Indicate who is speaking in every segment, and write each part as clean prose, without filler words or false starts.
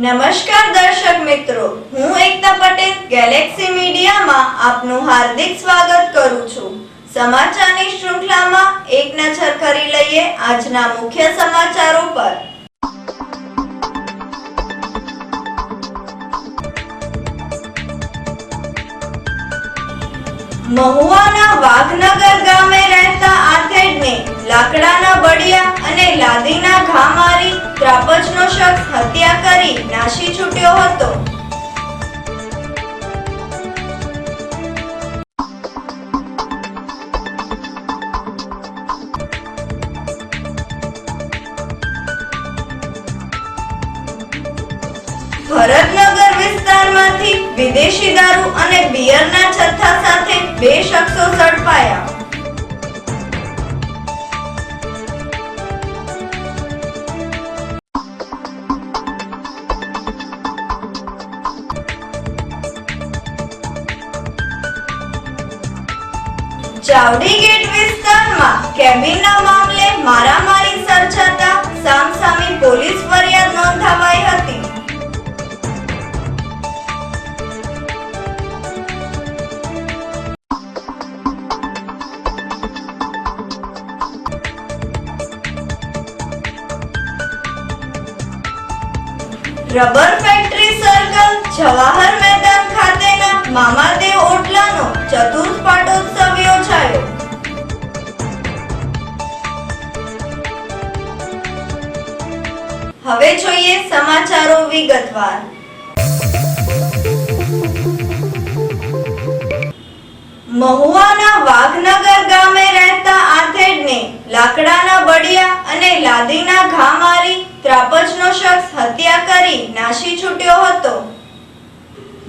Speaker 1: નમસ્કાર દર્શક મિત્રો, હું એકતા પટેલ ગેલેક્સી મીડિયામાં આપનું હાર્દિક સ્વાગત કરું છું। સમાચારની શૃંખલામાં એક નજર કરી લઈએ આજના મુખ્ય સમાચારો પર। મહુવાના વાઘનગર ગામે રહેતા આથેડને લાકડાના બળિયા અને લાદીના ઘા મારી ત્રાપજનો શખ્સ હત્યા કરી નાસી છૂટ્યો હતો। ભરતનગર વિસ્તારમાંથી વિદેશી દારૂ અને બિયરના જથ્થા સાથે બે શખ્સો ઝડપાયા। ચાવડી ગેટ વિસ્તારમાં કેબિનના મામલે મારામારી સર્જાતા સામસામી પોલીસ ફરિયાદ નોંધાવાઈ હતી। રબર ફેક્ટરી સર્કલ જવાહર મેદાન ખાતેના મામાદેવ ઓટલાનો ચતુર્થ પાટોત્સવ યોજાયો। હવે જોઈએ સમાચારો વિગતવાર। મહુવાના વાઘનગર ગામે રહેતા આથેડને લાકડાના બળિયા અને લાદીના ઘા મારી ત્રાપજનો શખ્સ હત્યા કરી નાસી છૂટ્યો હતો।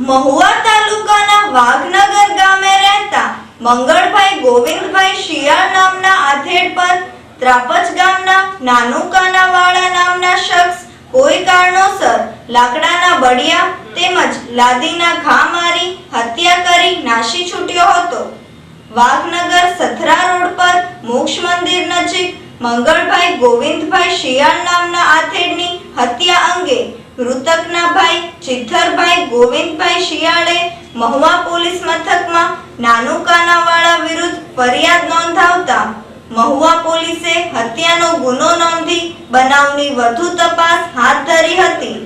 Speaker 1: મહુવા તાલુકાના વાઘનગર ગામે રહેતા મંગળભાઈ ગોવિંદભાઈ શિયાળ નામના આથેડ પર ત્રાપજ ગામના નાનુકાનાવાળા નામના શખ્સ કોઈ કારણોસર લાકડાના બળિયા તેમજ લાદીના ઘા મારી હત્યા કરી નાસી છૂટ્યો હતો। વાઘનગર સથરા રોડ પર મોક્ષ મંદિર નજીક મંગળભાઈ ગોવિંદભાઈ શિયાળ નામના આથેડની હત્યા અંગે મૃતકના ભાઈ ચિત્તરભાઈ ગોવિંદભાઈ શિયાળે મહુવા પોલીસ મથકમાં નાનુકાનાવાળા વિરુદ્ધ ફરિયાદ નોંધાવતા મહુવા પોલીસે હત્યાનો ગુનો નોંધી બનાવની વધુ તપાસ હાથ ધરી હતી।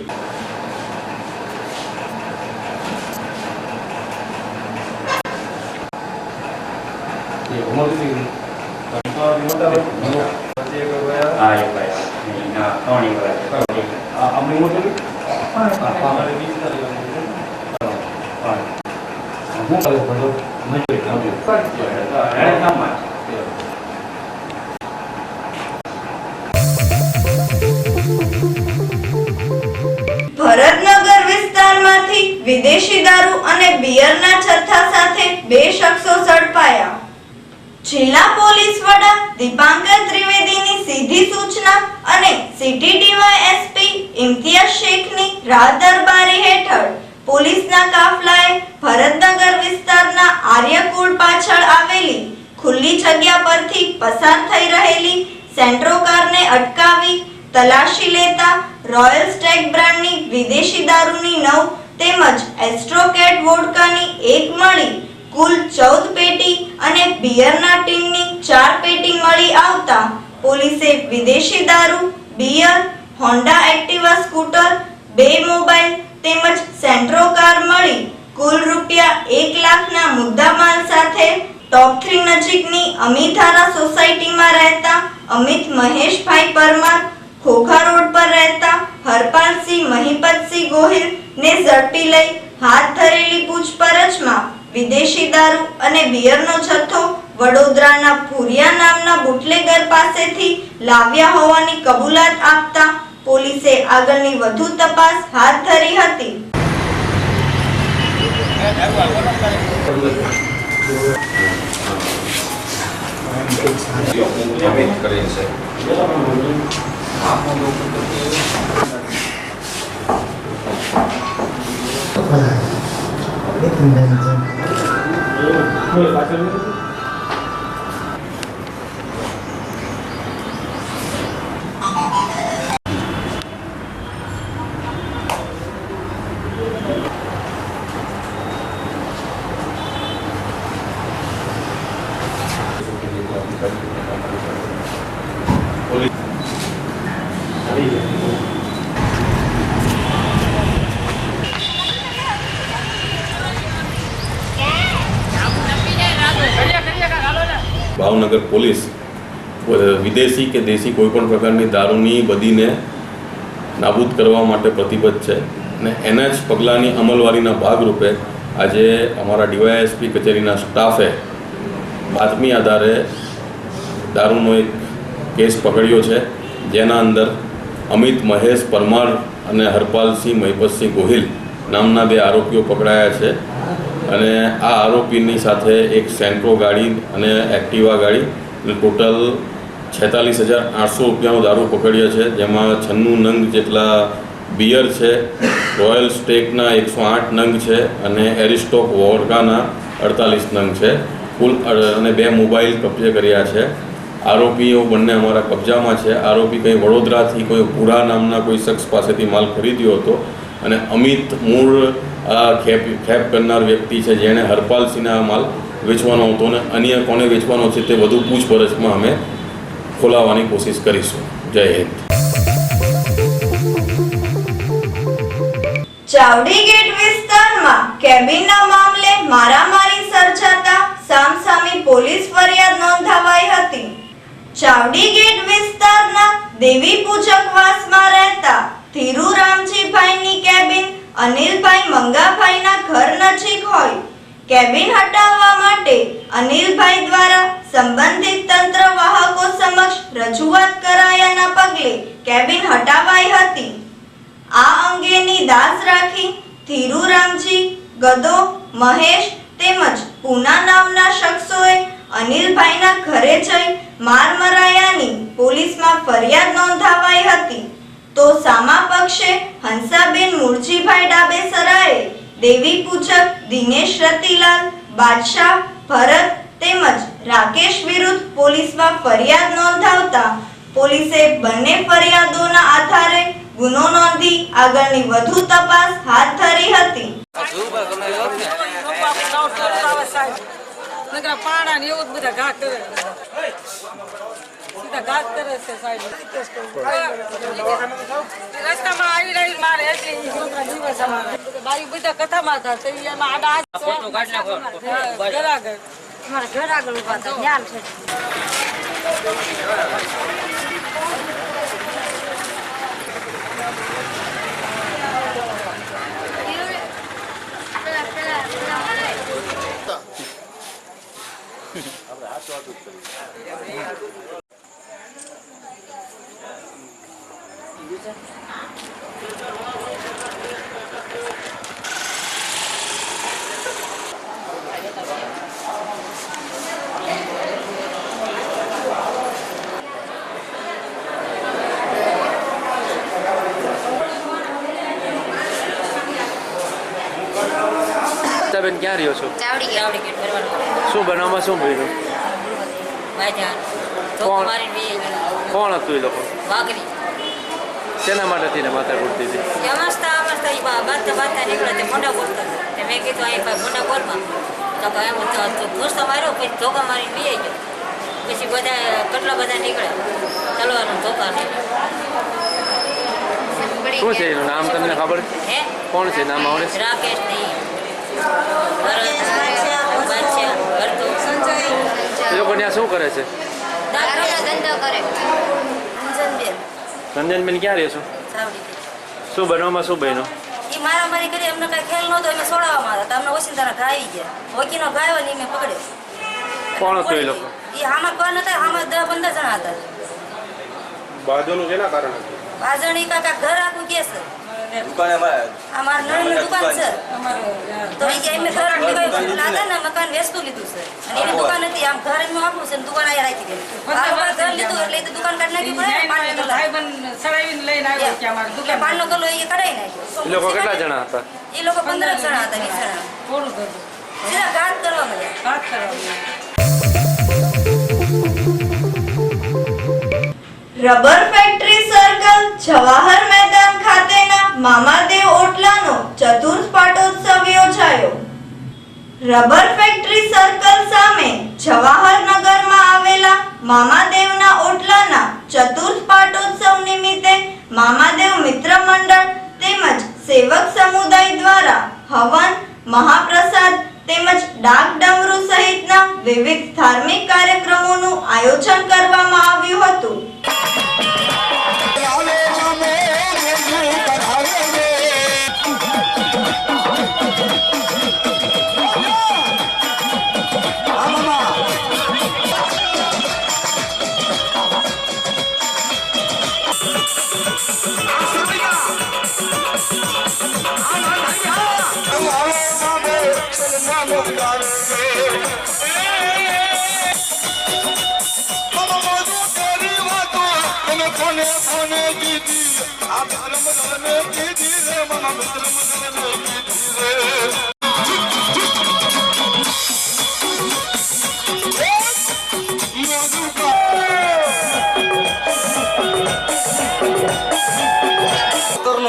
Speaker 1: ભરતનગર વિસ્તારમાંથી વિદેશી દારૂ અને બિયરના જથ્થા સાથે બે શખ્સો ઝડપાયા। જિલ્લા પોલીસ વડા દીપાંકર ત્રિવેદીની સીધી સૂચના અને સિટી ડીવાયએસપી ઇમ્તિયાઝ શેખની રાહદરબારી હેઠળ પોલીસના કાફલાએ ભરતનગર વિસ્તારના આર્યકુળ પાછળ આવેલી ખુલ્લી જગ્યા પરથી પસાર થઈ રહેલી સેન્ટ્રો કારને અટકાવી તલાશી લેતા રોયલ સ્ટેગ બ્રાન્ડની વિદેશી દારૂની 9 તેમજ એસ્ટ્રોકેટ વોડકાની 1 મળી કુલ 14 પેટી અને બિયરના ટીનની 4 પેટી મળી આવતા પોલીસે વિદેશી દારૂ, beer, Honda Activa scooter, 2 mobile તેમજ સેન્ટ્રો કાર મળી કુલ ₹1 લાખના મુદ્દામાલ સાથે ટોપ 3 નજીકની અમીધારા સોસાયટીમાં રહેતા અમિત મહેશભાઈ પરમાર, ખોખા રોડ પર રહેતા હરપાલસિંહ મહિપતસિંહ ગોહિલ ને ઝડપી લઈ હાથ ધરેલી પૂછપરછમાં વિદેશી દારૂ અને બિયરનો જથ્થો વડોદરાના ભુરિયા નામના બુટલેગર પાસેથી લાવ્યા હોવાની કબૂલાત આપતા પોલીસે આગળની વધુ તપાસ હાથ ધરી હતી।
Speaker 2: ભાવનગર પોલીસ વિદેશી કે દેશી કોઈપણ પ્રકારની દારૂની બદીને નાબૂદ કરવા માટે પ્રતિબદ્ધ છે અને એના જ પગલાંની અમલવારીના ભાગરૂપે આજે અમારા ડીવાયએસપી કચેરીના સ્ટાફે બાતમી આધારે દારૂનો એક કેસ પકડ્યો છે, જેના અંદર અમિત મહેશ પરમાર અને હરપાલસિંહ મહિપતસિંહ ગોહિલ નામના 2 આરોપીઓ પકડાયા છે અને આ આરોપીની સાથે એક સેન્ટ્રો ગાડી અને એક્ટિવા ગાડી ટોટલ 46,800 રૂપિયાનો દારૂ પકડ્યો છે, જેમાં 96 નંગ જેટલા બિયર છે, રોયલ સ્ટેકના 108 નંગ છે અને એરિસ્ટોક વોડકાના 48 નંગ છે, કુલ અને 2 મોબાઈલ કબજે કર્યા છે. આરોપીઓ બંને અમારા કબજામાં છે. આરોપી કંઈ વડોદરાથી કોઈ પુરા નામના કોઈ શખ્સ પાસેથી માલ ખરીદ્યો હતો અને અમિત મૂળ ખેપ કરનાર વ્યક્તિ છે, જેણે હરપાલસિંહને આ માલ વેચવાનો હતો અને અન્ય કોને વેચવાનો છે તે વધુ પૂછપરછમાં અમે ખોલાવવાની કોશિશ કરીશું. જય હિન્દ.
Speaker 1: ચાવડી ગેટ વિસ્તારમાં કેબિનના મામલે મારામારી સર્જાતા સામસામી પોલીસ ફરિયાદ નોંધાવાઈ હતી. ચાવડી ગેટ વિસ્તારના દેવી પૂજકવાસમાં રહેતા ધીરુ રામજીભાઈની કેબિન અનિલભાઈ મંગાભાઈના ઘર નજીક હોય. કેબિન હટાવવા માટે અનિલભાઈ દ્વારા સંબંધિત તંત્ર વાહકો સમક્ષ રજૂઆત કરાયાના પગલે કેબિન હટાવાઈ હતી. આ અંગેની દાસ રાખી ધીરુ રામજી, ગદો, મહેશ તેમજ પૂના નામના શખ્સોએ અનિલભાઈના ઘરે જઈ માર મરાયાની પોલીસમાં ફરિયાદ નોંધાવાઈ હતી. તો સામા પક્ષે હંસાબેન મુરજીભાઈ ડાબેસરાએ દેવી પૂજક દિનેશ રતિલાલ, બાદશાહ, ભરત તેમજ રાકેશ વિરુદ્ધ પોલીસમાં ફરિયાદ નોંધાવતા પોલીસે બંને ફરિયાદોના આધારે ગુનો નોંધી આગળની વધુ તપાસ હાથ ધરી હતી.
Speaker 3: પાણા ને એવું બધા ઘા કરે, સીધા ઘા કરે છે સાહેબ. રસ્તામાં આવી રહી મારે એટલે દિવસ અમારા બારી બધા કથામાં હતા તો એમાં આડા ઘર આગળ મારા ઘર આગળ ઉભા હતા જ્ઞાન છે.
Speaker 4: બેન ક્યાં રહ્યો છો?
Speaker 5: ચાવડી ગેટ ભરવાનું.
Speaker 4: શું બનાવમાં શું બન્યું?
Speaker 5: બાજાર
Speaker 4: કોણ?
Speaker 5: કોણ
Speaker 4: હતું એ લોકો?
Speaker 5: વાઘરી.
Speaker 4: શેના માટે થઈને માથા કૂટતી હતી?
Speaker 5: અમસ્તા બાતા નીકળે તે મોઢા બોલતા તે મેં કીધું અહીં મોઢા બોલમાં તો એમ ઘૂસતો માર્યો પછી ધોકા મારીને બી ગયો. પછી બધા કેટલા બધા નીકળ્યા તલવાનું ધોકા
Speaker 4: શું છે એનું નામ તમને ખબર?
Speaker 5: હે
Speaker 4: કોણ છે નામ? આવડે?
Speaker 5: રાકેશ નહીં,
Speaker 4: એ લોકો ત્યાં શું કરે છે?
Speaker 5: ધંધો કરે.
Speaker 4: રંજનબેન ક્યાં રહ્યો છો? શું બનવામાં શું બન્યું?
Speaker 5: એ મારામારી કરી અમને કઈ ખેલ નહોતો એમને છોડાવવામાં હતા. અમને ઓસિંતાના ઘા આવી ગયા. વકીનો ઘા આવ્યો ને મેં પકડ્યો.
Speaker 4: કોણ હતું એ લોકો?
Speaker 5: એ આમાં કોણ હતા? આમાં 10-15 જણા હતા.
Speaker 4: બાજુનું કેના કારણે?
Speaker 5: બાજણી કાકા ઘર આખું કે છે. અમાર નળની દુકાન છે તો એ કે એમને ઘર લાદા ને મકાન વેચતું લીધું છે અને એની દુકાન હતી. આમ ઘર એમનું આપણું છે ને દુકાન અહીંયા રાખી દીધી. ઘર લીધું એટલે એ દુકાન કાઢી નાખી પડે.
Speaker 3: સડાવીને લઈને આવ્યો કે અમારે દુકાન
Speaker 5: પાનનો ગલ્લો એ કઢાઈ નાખ્યો.
Speaker 4: એ લોકો કેટલા જણા હતા?
Speaker 5: એ લોકો 15 જણા હતા. 20 જણા
Speaker 3: થોડું થતું
Speaker 5: સીધા ઘાત કરવા મળ્યા.
Speaker 3: વાત કરવા
Speaker 1: રબર ફેક્ટરી સર્કલ જવાહર મેદાન ખાતેના મામાદેવ ઓટલાનો ચતુર્થ પાટોત્સવ યોજાયો. રબર ફેક્ટરી સર્કલ સામે જવાહરનગરમાં આવેલા મામાદેવના ઓટલાના ચતુર્થ પાટોત્સવ નિમિત્તે મામાદેવ મિત્ર મંડળ તેમજ સેવક સમુદાય દ્વારા હવન, મહાપ્રસાદ તેમજ ડાક ડમરૂ સહિતના વિવિધ ધાર્મિક કાર્યક્રમોનું આયોજન કરવામાં આવ્યું હતું.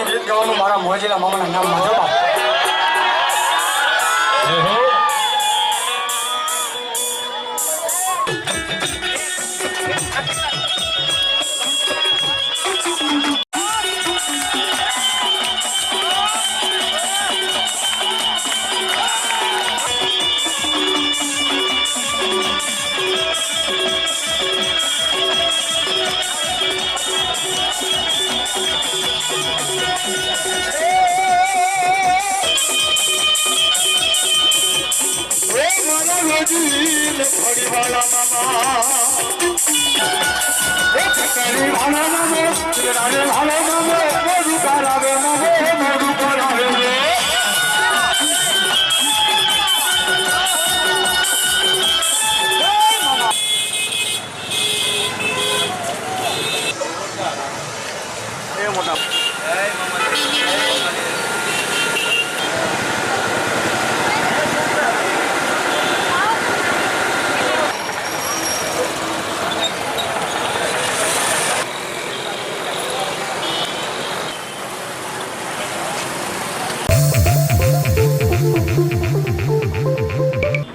Speaker 6: ગીત ગાવાનું મારા મોજીલા મામાના નામમાં જવાબ.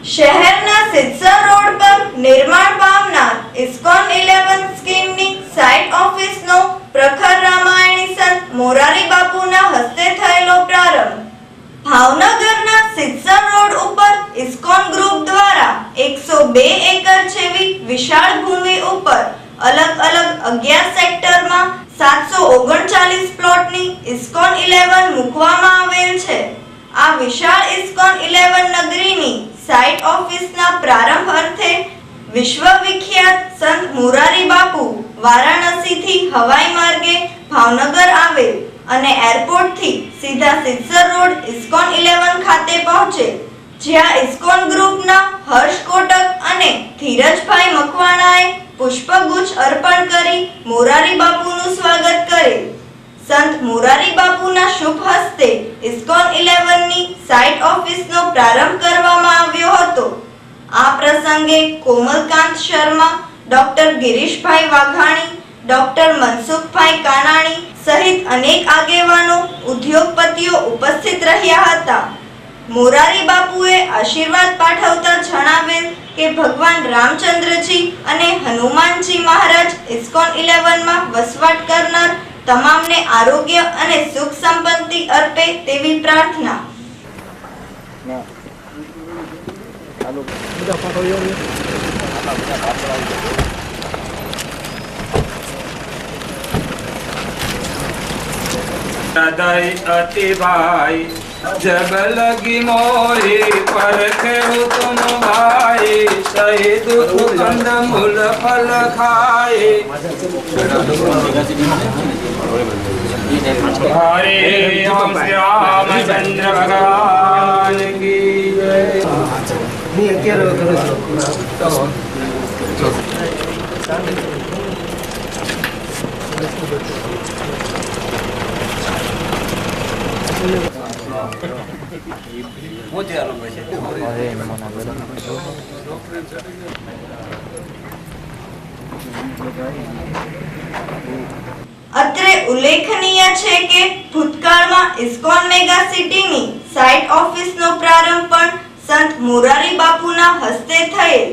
Speaker 1: શહેરના સિત્સર રોડ પર નિર્માણ પામનાર ઇસ્કોન 11 સ્કીમની સાઇટ ઓફિસનો પ્રખર રામાયણી સંત મોરારી બાપુના હસ્તે થયેલો પ્રારંભ. ભાવનગરના સિત્સર રોડ ઉપર ઇસ્કોન ગ્રુપ દ્વારા 102 એકર જેવી વિશાળ ભૂમિ ઉપર અલગ અલગ 11 સેક્ટરમાં 739 પ્લોટની ઇસ્કોન 11 મૂકવામાં આવેલ છે. આ વિશાળ ઇસ્કોન 11 નગરીની સાઇટ ઓફિસના પ્રારંભ અર્થે વિશ્વવિખ્યાત સંત મોરારી બાપુ વારાણસીથી હવાઈ માર્ગે ભાવનગર આવેલ અને એરપોર્ટથી સીધા સિત્સર રોડ ઇસ્કોન 11 ખાતે પહોંચે, જ્યાં ઇસ્કોન ગ્રુપના હર્ષ કોટક અને ધીરજભાઈ મકવાણાએ પુષ્પગુચ્છ અર્પણ કરી મોરારી બાપુનું સ્વાગત કરેલ. સંત મોરારી બાપુના શુભ હસ્તે ઇસ્કોન 11 ની સાઇટ ઓફિસનો પ્રારંભ કરવામાં આવ્યો હતો. આ પ્રસંગે કોમલકાંત શર્મા, ડોક્ટર ગિરીશભાઈ વાઘાણી, ડોક્ટર મનસુખભાઈ કાનાણી સહિત અનેક આગેવાનો, ઉદ્યોગપતિઓ ઉપસ્થિત રહ્યા હતા. મોરારી બાપુએ આશીર્વાદ પાઠવતા જણાવેલ કે ભગવાન રામચંદ્રજી અને હનુમાનજી મહારાજ ઇસ્કોન 11 માં વસવાટ કરનાર તમામને આરોગ્ય અને સુખ સંપત્તિ અર્પે તેવી પ્રાર્થના.
Speaker 7: दाई अति भाई जब लगी मोरी परखे तुम भाई सही दुख कंद मूल फल खाए हरे ओम श्री रामचंद्र भगवान की
Speaker 1: અત્રે ઉલ્લેખનીય છે કે ભૂતકાળમાં ઇસ્કોન મેગા સિટીની સાઇટ ઓફિસનો પ્રારંભ પણ સંત મોરારી બાપુના હસ્તે થયેલ.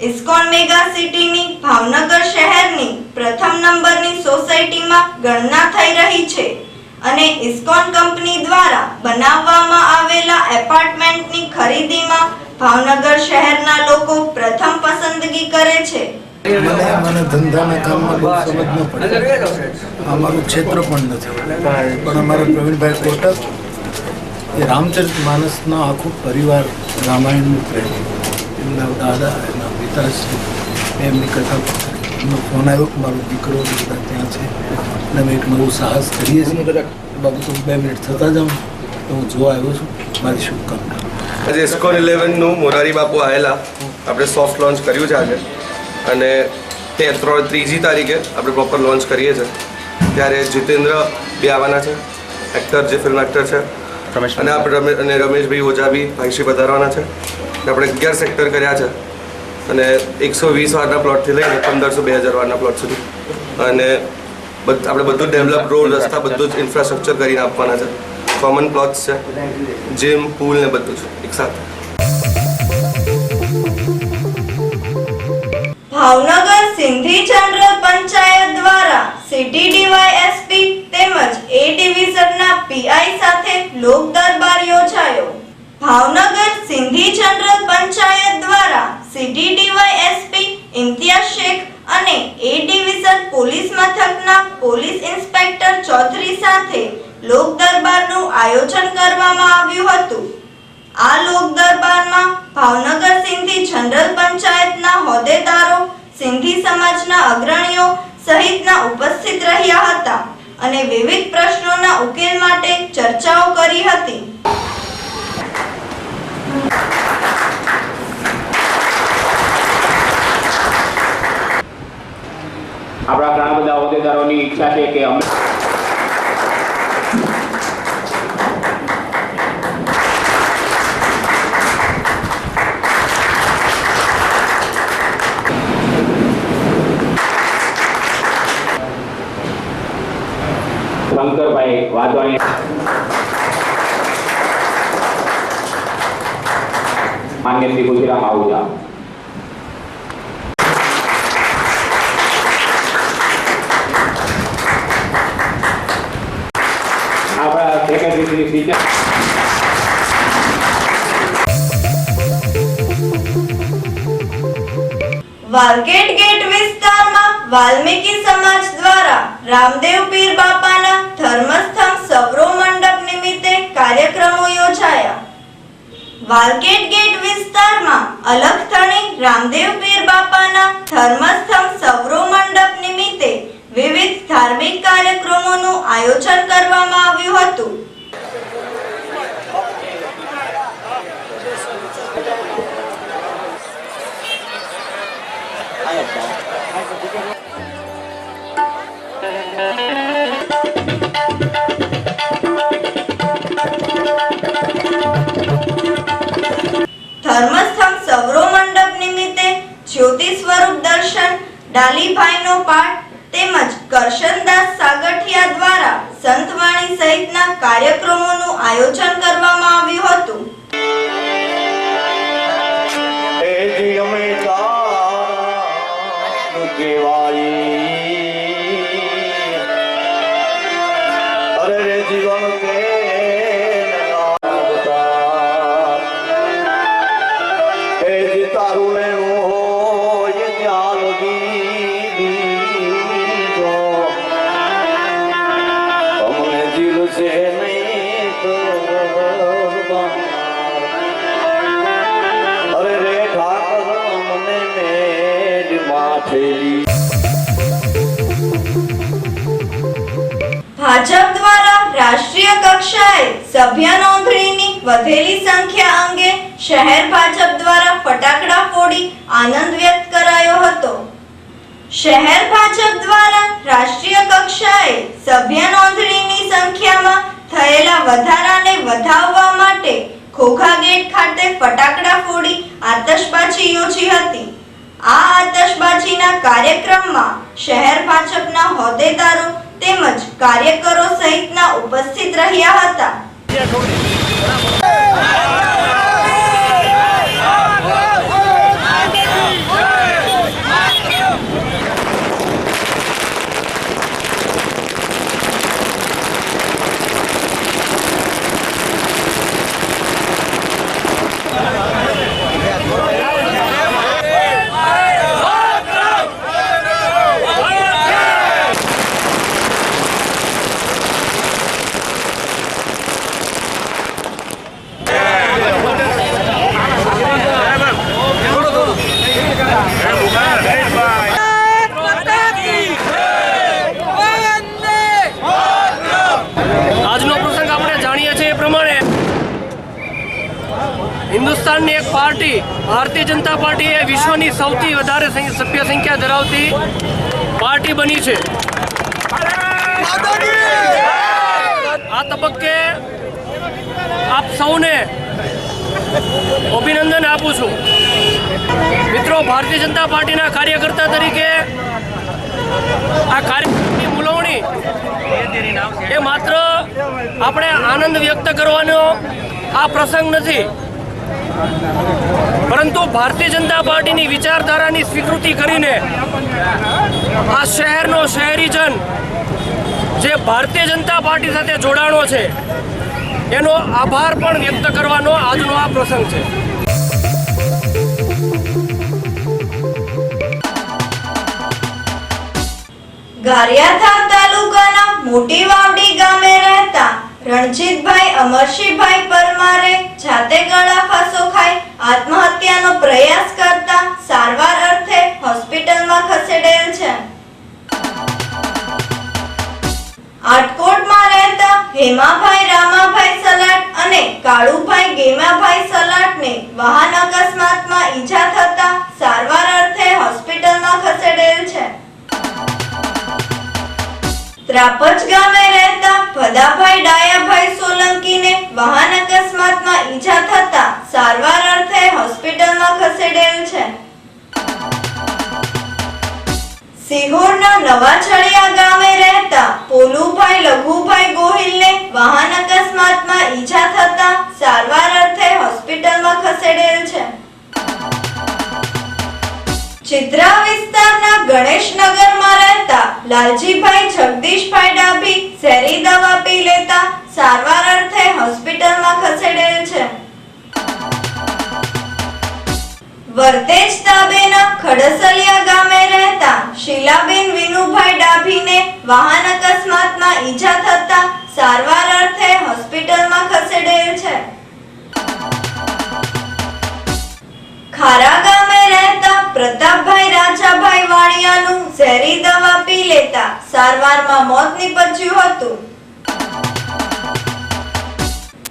Speaker 1: ઇસ્કોન મેગા સિટીની ભાવનગર શહેરની પ્રથમ નંબરની સોસાયટીમાં ગણના થઈ રહી છે અને ઇસ્કોન કંપની દ્વારા બનાવવામાં આવેલા એપાર્ટમેન્ટની ખરીદીમાં ભાવનગર શહેરના લોકો પ્રથમ પસંદગી કરે છે.
Speaker 8: મને ધંધાના કામમાં બહુ સમજ ન પડે. અમારું ક્ષેત્ર પણ નથી, પણ અમારા પ્રવીણભાઈ કોટક એ રામચરિત માનસનો આખો પરિવાર રામાયણનું પ્રેમ, એમના દાદા, એમના પિતાશ્રી, એમની કથા એમનો ફોન આવ્યો કે મારો દીકરો બધા ત્યાં છે અને અમે એક નવું સાહસ કરીએ છીએ. બાબુ તો 2 મિનિટ થતાં જાઉં તો હું જોવા આવ્યો છું. મારી શુભકામના.
Speaker 9: આજે ઇસ્કોન 11નું મોરારી બાપુ આવેલા આપણે સોફ્ટ લોન્ચ કર્યું છે આજે, અને તે 3જી તારીખે આપણે પ્રોપર લોન્ચ કરીએ છીએ. ત્યારે જીતેન્દ્ર બી આવવાના છે, એક્ટર, જે ફિલ્મ એક્ટર છે, અને આપણે અને રમેશભાઈ ઓઝા બી ભાઈશ્રી પધારવાના છે. આપણે 11 સેક્ટર કર્યા છે અને 120 વારના પ્લોટથી લઈને 1500-2000 વારના પ્લોટ સુધી, અને આપણે બધું ડેવલપ, રોડ, રસ્તા, બધું જ ઇન્ફ્રાસ્ટ્રક્ચર કરીને આપવાના છે. કોમન પ્લોટ્સ છે, જીમ, પૂલ ને બધું છે એક સાથે.
Speaker 1: ભાવનગર સિંધી જનરલ પંચાયત દ્વારા સિટી ડીવાયએસપી તેમજ એ ડિવિઝનના પીઆઈ સાથે લોક દરબાર યોજાયો. ભાવનગર સિંધી જનરલ પંચાયત દ્વારા સિટી ડીવાયએસપી ઇમ્તિયાઝ શેખ અને એ ડિવિઝન પોલીસ મથકના પોલીસ ઇન્સ્પેક્ટર ચૌધરી સાથે લોક દરબારનું આયોજન કરવામાં આવ્યું હતું. આ લોક દરબારમાં ભાવનગર સિંધી જનરલ પંચાયતના હોદ્દેદારો, સિંધી સમાજના અગ્રણીઓ સહિતના ઉપસ્થિત રહ્યા હતા અને વિવિધ પ્રશ્નોના ઉકેલ માટે ચર્ચાઓ કરી હતી.
Speaker 10: આપણા ઘણા બધા હોદ્દેદારોની ઈચ્છા છે કે અમે શંકરભાઈ વાધવાણી માન્ય શ્રી ખુશીરામ આહુજા, આપણા સેક્રેટરી શ્રી ટીચર
Speaker 1: વાલકેટ ગેટ વિસ્તારમાં વાલ્મીકી સમાજ દ્વારા રામદેવ પીર બાપાના ધર્મસ્થળ સવરો મંડપ નિમિત્તે કાર્યક્રમો યોજાયા. વાલકેટ ગેટ વિસ્તારમાં અલગથણી રામદેવ પીર બાપાના ધર્મસ્થળ સવરો મંડપ નિમિત્તે વિવિધ ધાર્મિક કાર્યક્રમોનું આયોજન કરવામાં આવ્યું હતું. ધર્મસ્થળ સવરો મંડપ નિમિત્તે જ્યોતિ સ્વરૂપ દર્શન, ડાલીભાઈનો પાઠ તેમજ કરશનદાસ સાગઠિયા દ્વારા સંતવાણી સહિતના કાર્યક્રમોનું આયોજન કરવામાં આવ્યું હતું. ભાજપ દ્વારા રાષ્ટ્રીય કક્ષાએ સભ્ય નોંધણીની વધેલી સંખ્યા અંગે શહેર ભાજપ દ્વારા ફટાકડા ફોડી આનંદ વ્યક્ત કરાયો હતો. શહેર ભાજપ દ્વારા રાષ્ટ્રીય કક્ષાએ સભ્ય નોંધણીની સંખ્યામાં થયેલા વધારાને વધારવા માટે ખોખા ગેટ ખાતે ફટાકડા ફોડી આતશબાજી યોજી હતી. આ આતશબાજીના કાર્યક્રમમાં શહેર ભાજપના હોદ્દેદારો તેમજ કાર્યકરો સહિતના ઉપસ્થિત રહ્યા હતા.
Speaker 11: હિન્દુસ્તાનની એક પાર્ટી ભારતીય જનતા પાર્ટી એ વિશ્વની સૌથી વધારે સભ્ય સંખ્યા ધરાવતી પાર્ટી બની છે. આ તબક્કે આપ સૌને અભિનંદન આપું છું. મિત્રો, ભારતીય જનતા પાર્ટીના કાર્યકર્તા તરીકે આ કાર્યક્રમની મૂલવણી એ માત્ર આપણે આનંદ વ્યક્ત કરવાનો આ પ્રસંગ નથી, પરંતુ ભારતીય જનતા પાર્ટીની વિચારધારાની સ્વીકૃતિ કરીને આ શહેરનો શહેરીજન જે ભારતીય જનતા પાર્ટી સાથે જોડાણો છે એનો આભાર પણ વ્યક્ત કરવાનો આજનો આ પ્રસંગ છે.
Speaker 1: ગારિયાધાર તાલુકાના મોટી વાવડી ગામે રહેતા રણજીતભાઈ અમરશીભાઈ પરમારે જાતે ગળા ફાંસો ખાઈ આત્મહત્યાનો પ્રયાસ કરતા સારવાર અર્થે હોસ્પિટલમાં ખસેડેલ છે. આટકોટમાં રહેતા હેમાભાઈ રામાભાઈ સલાટ અને કાળુભાઈ ગેમાભાઈ સલાટને વાહન અકસ્માતમાં ઈજા થતા સારવાર અર્થે હોસ્પિટલમાં ખસેડેલ છે. ત્રાપજ ગામે રહેતા ભદાભાઈ ડાયાભાઈ સોલંકીને વાહન અકસ્માતમાં ઈજા થતા સારવાર અર્થે હોસ્પિટલમાં ખસેડેલ છે. સિહોરના નવાછડિયા ગામે રહેતા પોલુભાઈ લઘુભાઈ ગોહિલને વાહન અકસ્માતમાં ઈજા થતા સારવાર અર્થે હોસ્પિટલમાં ખસેડેલ છે. ચિત્રા વિસ્તારના ગણેશનગરમાં રહેતા લાલજીભાઈ જગદીશભાઈ ડાભી ઝેરી દવા પી લેતા સારવાર અર્થે હોસ્પિટલમાં ખસેડેલ છે. વર્તેજ તાબેના ખડસલિયા ગામે રહેતા શીલાબેન વિનુભાઈ ડાભીને વાહન અકસ્માતમાં ઈજા થતા સારવાર અર્થે હોસ્પિટલમાં ખસેડેલ છે. ખારા ગામે રહેતા પ્રતાપભાઈ રાજાભાઈ વાણિયાનું ઝેરી દવા પી લેતા સારવારમાં મોત નીપજ્યું હતું.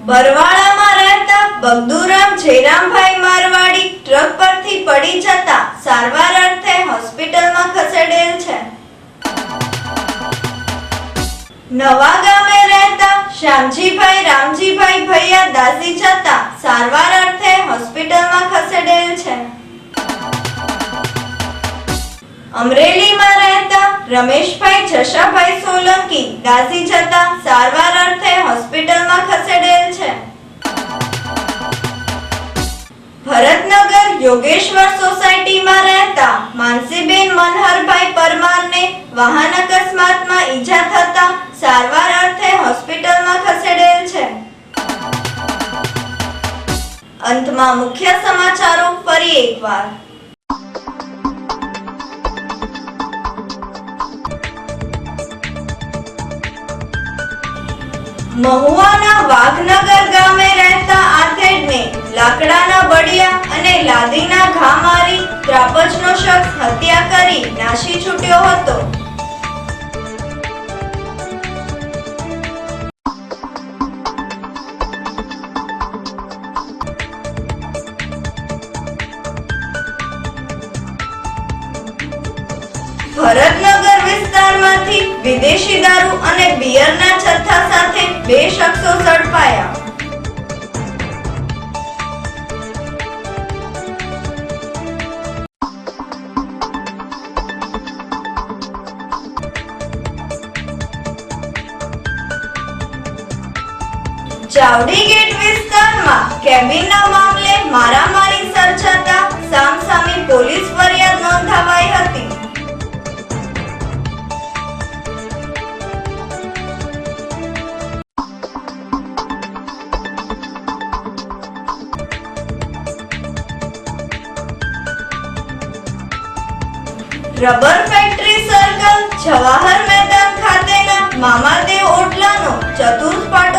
Speaker 1: બરવાળામાં રહેતા બગદુરામ જયરામભાઈ મારવાડી ટ્રક પરથી પડી જતા સારવાર અર્થે હોસ્પિટલમાં ખસેડેલ છે. નવા ગામે રહેતા શ્યામજીભાઈ રામજીભાઈ ભૈયા દાસી જતા સારવાર અર્થે હોસ્પિટલમાં ખસેડેલ છે. અમરેલીમાં રહેતા રમેશભાઈ જશાભાઈ સોલંકી દાસી જતા સારવાર અર્થે હોસ્પિટલમાં ખસેડેલ છે. ભરતનગર યોગેશ્વર સોસાયટીમાં રહેતા માનસીબેન મનહરભાઈ પરમારને વાહન અકસ્માતમાં ઈજા થતા સારવાર અર્થે હોસ્પિટલમાં ખસેડેલ છે. અંતમાં મુખ્ય સમાચારો ફરી એકવાર. મહુવાના વાઘનગર ગામે રહેતા આથેડને લાકડાના બળિયા અને લાદીના ઘા મારી ત્રાપજનો શખ્સ હત્યા કરી નાસી છૂટ્યો હતો. ભરતનગર વિસ્તારમાંથી વિદેશી દારૂ અને બિયરના જથ્થા સાથે 2 શખ્સો ઝડપાયા. ચાવડી ગેટ વિસ્તારમાં કેબિનના મામલે મારામારી સર્જાતા સામસામી પોલીસ ફરિયાદ નોંધાવાઈ હતી. રબર ફેક્ટરી સર્કલ જવાહર મેદાન ખાતેના મામાદેવ ઓટલાનો ચતુર્થ પાટ